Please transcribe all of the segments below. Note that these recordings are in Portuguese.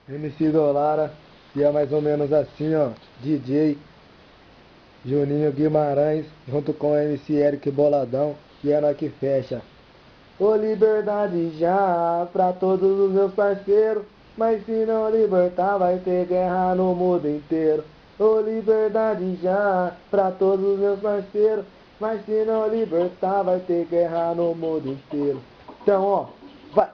MC Dolara, e é mais ou menos assim, ó. DJ Juninho Guimarães, junto com o MC Eric Boladão, e é nós que fecha. Ô liberdade já, pra todos os meus parceiros, mas se não libertar vai ter guerra no mundo inteiro. Ô liberdade já, pra todos os meus parceiros, mas se não libertar vai ter guerra no mundo inteiro. Então, ó, vai!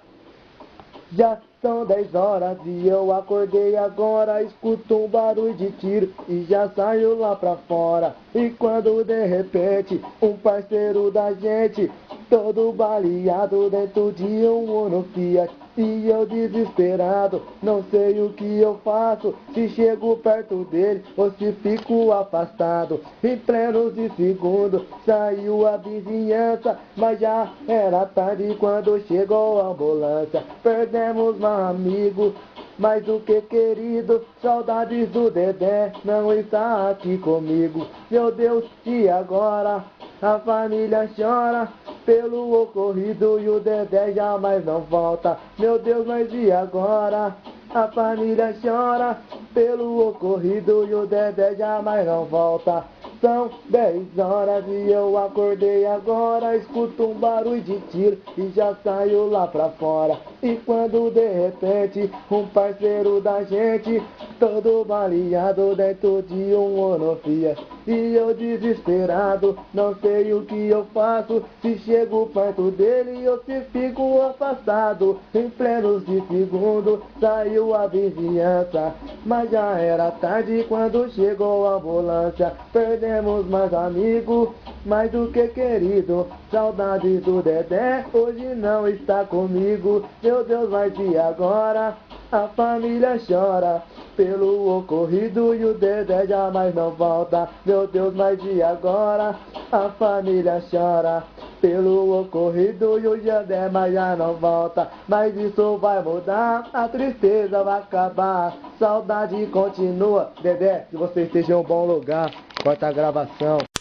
Já são 10 horas e eu acordei agora, escuto um barulho de tiro e já saio lá pra fora. E quando de repente um parceiro da gente, todo baleado dentro de um Uno Fiat, e eu desesperado, não sei o que eu faço, se chego perto dele ou se fico afastado. Em plenos de segundo saiu a vizinhança, mas já era tarde quando chegou a ambulância. Perdemos um amigo, mais do que querido, saudades do Dedé, não está aqui comigo. Meu Deus, e agora? A família chora pelo ocorrido e o Dedé jamais não volta. Meu Deus, mas e agora? A família chora pelo ocorrido e o Dedé jamais não volta. São 10 horas e eu acordei agora, escuto um barulho de tiro e já saio lá pra fora. E quando de repente um parceiro da gente, todo baleado dentro de um Uno Fiat, e eu desesperado, não sei o que eu faço, se chego perto dele ou se fico afastado. Em plenos de segundo saiu a vizinhança, mas já era tarde quando chegou a ambulância. Perdemos mais amigo, mais do que querido, saudades do Dedé, hoje não está comigo. Meu Deus, mas e agora? A família chora pelo ocorrido e o Dedé jamais não volta. Meu Deus, mas e agora? A família chora pelo ocorrido e o Dedé mas já não volta. Mas isso vai mudar, a tristeza vai acabar, saudade continua. Dedé, que você esteja em um bom lugar, corta a gravação.